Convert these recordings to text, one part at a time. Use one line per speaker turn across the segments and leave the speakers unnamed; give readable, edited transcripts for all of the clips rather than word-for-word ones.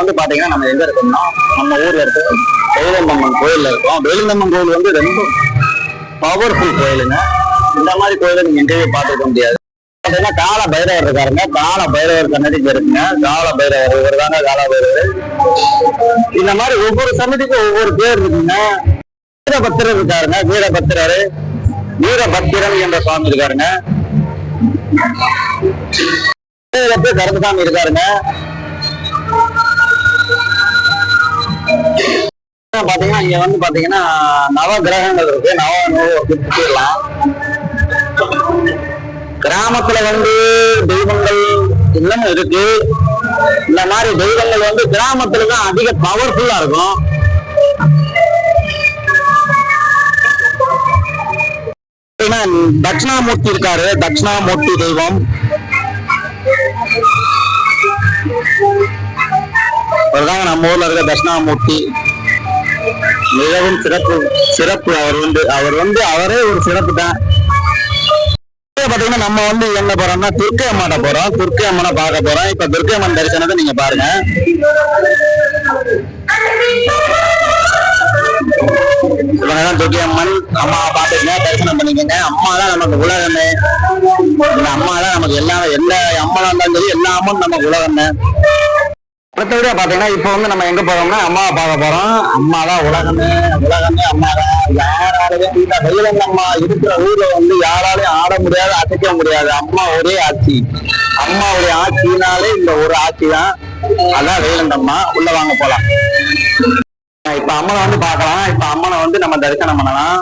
வந்து பாத்தீங்கன்னா நம்ம எங்க இருக்கோம்னா நம்ம ஊர்ல இருக்க வேலுந்தம்மன் கோயில்ல இருக்கோம். வேலுந்தம்மன் கோயில் வந்து ரொம்ப பவர்ஃபுல் கோயிலுங்க. இந்த மாதிரி கோயிலை நீங்க எங்கேயுமே பார்த்துக்க முடியாது. பாத்தீங்கன்னா கால பைரவர் இருக்காருங்க. கால பைரவர் சன்னதிக்கு இருக்குங்க. கால பைரவர் இவர் தாங்க கால பைரவர். இந்த மாதிரி ஒவ்வொரு சன்னதிக்கும் ஒவ்வொரு பேர் இருக்குங்க. வீரபத்திரர் இருக்காருங்க. வீரபத்திரன் என்ற சுவாமி இருக்காருங்க. கருப்பசாமி இருக்காருங்க. பாத்தீங்கன்னா இங்க வந்து பாத்தீங்கன்னா நவ கிரகங்கள் இருக்கு. நவலாம் கிராமத்துல வந்து தெய்வங்கள் இன்னும் இருக்கு. இந்த மாதிரி தெய்வங்கள் வந்து கிராமத்துல தான் அதிக பவர்ஃபுல்லா இருக்கும். தட்சிணாமூர்த்தி இருக்காரு. தட்சிணாமூர்த்தி தெய்வம் அவர்தாங்க நம்ம ஊர்ல இருக்க தட்சிணாமூர்த்தி. மிகவும் சிறப்பு அவரே ஒரு சிறப்பு தான். பாத்தீங்கன்னா நம்ம வந்து என்ன போறோம்னா துர்க்கை அம்மனை போறோம். துர்க்கை அம்மனை பார்க்க போறோம். இப்ப துர்க்கை அம்மன் தரிசனத்தை நீங்க பாருங்க. துர்க்கை அம்மன் அம்மாவை பாத்துக்கங்க, தரிசனம் பண்ணிக்கங்க. அம்மா தான் நமக்கு உலகமே. இந்த அம்மா தான் நமக்கு எல்லாமே. எந்த அம்மா இருந்தாலும் சரி எல்லா அம்மனும் நமக்கு உலகமே. அடுத்தபடியா பாத்தீங்கன்னா இப்ப வந்து நம்ம எங்க போறோம்னா அம்மாவை பார்க்க போறோம். அம்மா தான் உலகமே அம்மா தான். யாராலையும் இந்த வேலுந்தம்மா இருக்கிற ஊர்ல வந்து யாராலையும் ஆட முடியாது, அசைக்க முடியாது. அம்மா ஒரே ஆட்சி. அம்மாவுடைய ஆட்சினாலே இந்த ஒரு ஆட்சி தான். அதான் வேலுந்தம்மா. உள்ள வாங்க போலாம். இப்ப அம்மனை வந்து பார்க்கலாம். இப்ப அம்மனை வந்து நம்ம தரிசனம் பண்ணலாம்.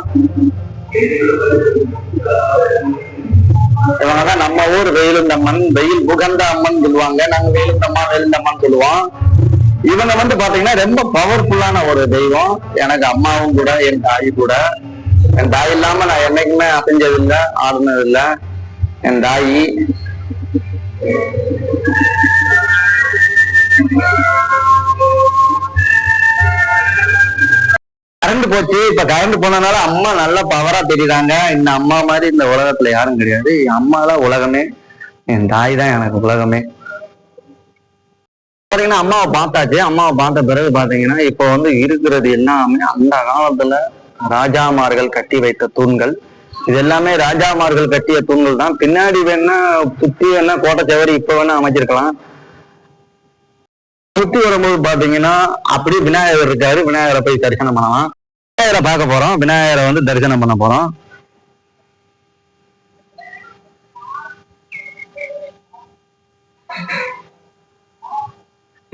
இவங்கதான் நம்ம ஊர் வேலுந்தம்மன். வெயில் புகந்த அம்மன் சொல்லுவாங்க. நாங்க வேலுந்தம்மன் சொல்லுவோம். இவங்க வந்து பாத்தீங்கன்னா ரொம்ப பவர்ஃபுல்லான ஒரு தெய்வம். எனக்கு அம்மாவும் கூட, என் தாய் கூட. என் தாய் இல்லாம நான் என்னைக்குமே அசைஞ்சதில்லை, ஆடுனதில்லை. என் தாயி கரண்ட் போச்சு. இப்ப கரண்ட் போனதுனால அம்மா நல்லா பவரா தெரியுறாங்க. இந்த அம்மா மாதிரி இந்த உலகத்துல யாரும் கிடையாது. என் அம்மா தான் உலகமே. என் தாய் தான் எனக்கு உலகமே. பாத்தீங்கன்னா அம்மாவை பார்த்தாச்சு. அம்மாவை பார்த்த பிறகு பாத்தீங்கன்னா இப்ப வந்து இருக்கிறது எல்லாமே அந்த காலத்துல ராஜாமார்கள் கட்டி வைத்த தூண்கள். இது எல்லாமே ராஜாமார்கள் கட்டிய தூண்கள் தான். பின்னாடி வேணா சுத்தி வேணா கோட்டை சவரி இப்ப வேணா அமைச்சிருக்கலாம். சுத்தி வரும்போது பாத்தீங்கன்னா அப்படியே விநாயகர் இருக்காரு. விநாயகரை போய் தரிசனம் பண்ணலாம். விநாயகரை பார்க்க போறோம். விநாயகரை வந்து தரிசனம் பண்ண போறோம்.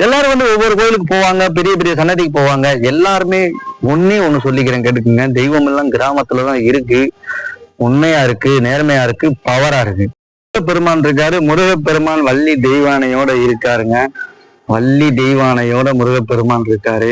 எல்லாரும் வந்து ஒவ்வொரு கோயிலுக்கு போவாங்க, பெரிய பெரிய சன்னதிக்கு போவாங்க. எல்லாருமே ஒண்ணு சொல்லிக்கிறேன், கேட்டுக்குங்க. தெய்வம் எல்லாம் கிராமத்துலதான் இருக்கு. உண்மையா இருக்கு, நேர்மையா இருக்கு, பவரா இருக்கு. முருகப்பெருமான் இருக்காரு. முருகப்பெருமான் வள்ளி தெய்வானையோட இருக்காருங்க. வள்ளி தெய்வானையோட முருகப்பெருமான் இருக்காரு.